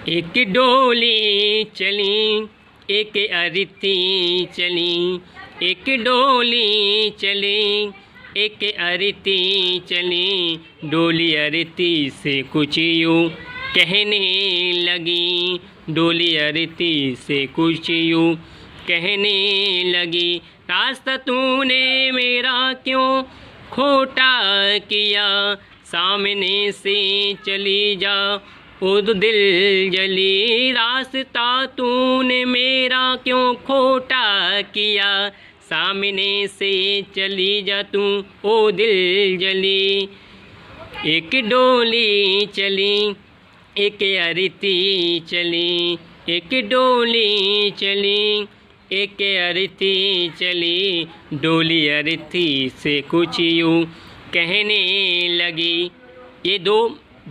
एक डोली चली एक अरिती चली, एक डोली चली एक अरिती चली, डोली अरिती से कुछ यूँ कहने लगी, डोली अरिती से कुछ यूँ कहने लगी। रास्ता तूने मेरा क्यों खोटा किया, सामने से चली जा ओ दिल जली। रास्ता तूने मेरा क्यों खोटा किया, सामने से चली जा तू ओ दिल जली। एक डोली चली एक अरिती चली, एक डोली चली एक अरिती चली, डोली अरिती से कुछ यूँ कहने लगी। ये दो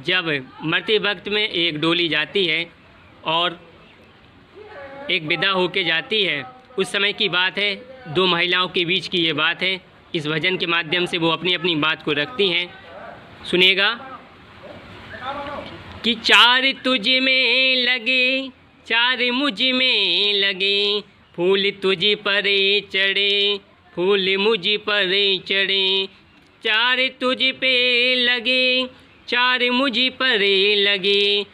जब मरते वक्त में एक डोली जाती है और एक विदा होके जाती है, उस समय की बात है, दो महिलाओं के बीच की ये बात है। इस भजन के माध्यम से वो अपनी अपनी बात को रखती हैं। सुनिएगा कि चार तुझ में लगे चार मुझ में लगे, फूल तुझ पर चढ़े फूल मुझ पर चढ़े। चार तुझ पे लगे चार मुझ पर लगे,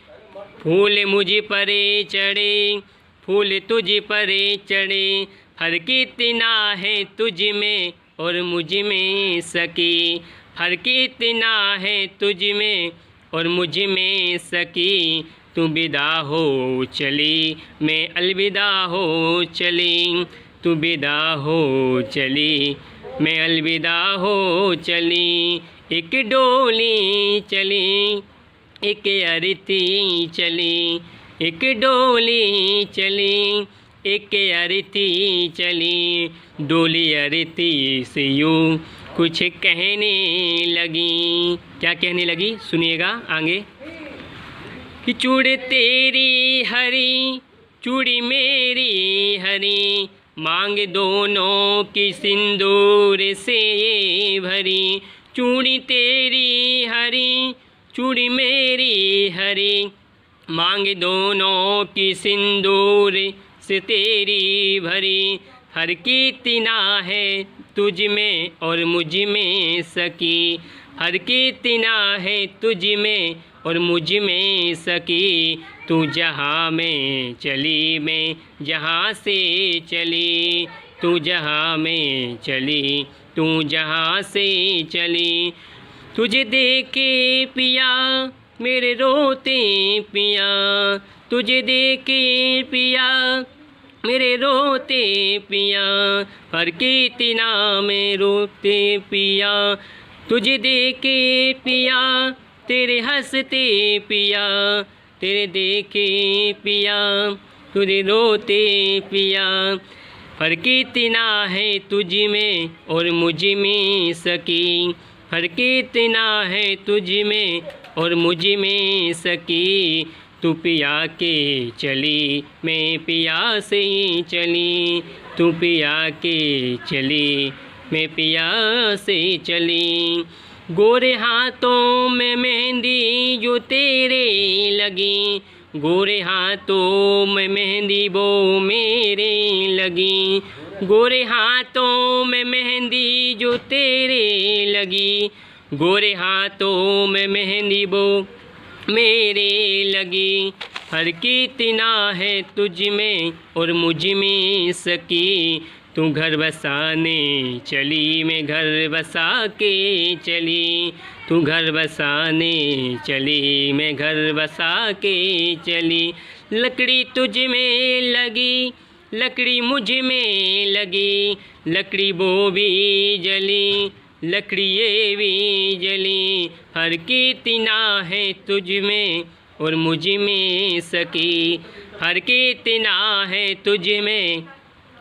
फूल मुझ पर चढ़े फूल तुझ पर चढ़े। फर्क इतना है तुझ में और मुझ में सकी, फर्क इतना है तुझ में और मुझ में सकी। तू विदा हो चली मैं अलविदा हो चली, तू विदा हो चली मैं अलविदा हो चली। एक डोली चली एक अरिती चली, एक डोली चली एक अरिती चली, डोली अरिती से यूँ कुछ कहने लगी। क्या कहने लगी सुनिएगा आगे कि चूड़ी तेरी हरी चूड़ी मेरी हरी, मांग दोनों की सिंदूर से ये भरी। चूड़ी तेरी हरी चूड़ी मेरी हरी, मांग दोनों की सिंदूर से तेरी भरी। फर्क इतना है तुझ में और मुझ में सकी, फर्क इतना है तुझ में और मुझ में सकी। तू जहाँ में चली मैं जहाँ से चली, तू जहाँ में चली तू जहाँ से चली। तुझे देखे पिया मेरे रोते पिया, तुझे देखे पिया मेरे रोते पिया। फर्क इतना में रोते पिया, तुझे देखे पिया तेरे हंसते पिया, तेरे देखे पिया तुझे रोते पिया। फर्क इतना है तुझ में और मुझ में सकी, फर्क इतना है तुझ में और मुझ में सकी। तू पिया के चली मैं पिया से चली, तू पिया के चली मैं पिया से चली। गोरे हाथों में मेहंदी जो तेरे लगी, गोरे हाथों में मेहंदी वो मेरे लगी। गोरे हाथों में मेहंदी जो तेरे लगी, गोरे हाथों में मेहंदी वो मेरे लगी। फर्क इतना है तुझ में और मुझ में सकी। तू घर बसाने चली मैं घर बसा के चली, तू घर बसाने चली मैं घर बसा के चली। लकड़ी तुझ में लगी लकड़ी मुझ में लगी, लकड़ी वो भी जली लकड़ी ये भी जली। फर्क इतना है तुझ में और मुझ में सकी, फर्क इतना है तुझ में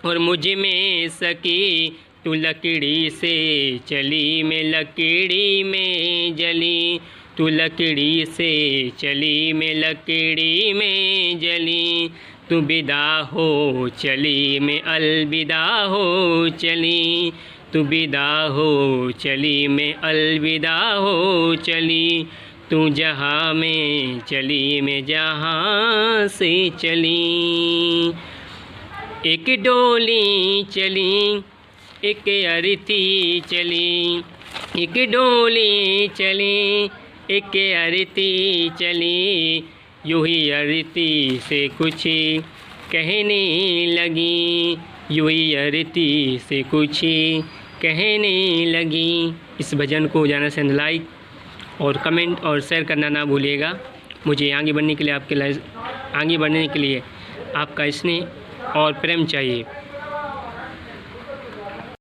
और मुझ में सकी। तू लकड़ी से चली मैं लकड़ी में जली, तू लकड़ी से चली मैं लकड़ी में जली। तू विदा हो चली मैं अलविदा हो चली, तू विदा हो चली मैं अलविदा हो चली। तू जहाँ में चली मैं जहाँ से चली। एक डोली चली एक अरती चली, एक डोली चली एक अरती चली, यूँ ही अरती से कुछ कहने लगी, यूँ ही अरती से कुछ कहने लगी। इस भजन को ज़्यादा से लाइक और कमेंट और शेयर करना ना भूलिएगा। मुझे आगे बढ़ने के लिए आपके आगे बढ़ने के लिए आपका स्नेह और प्रेम चाहिए।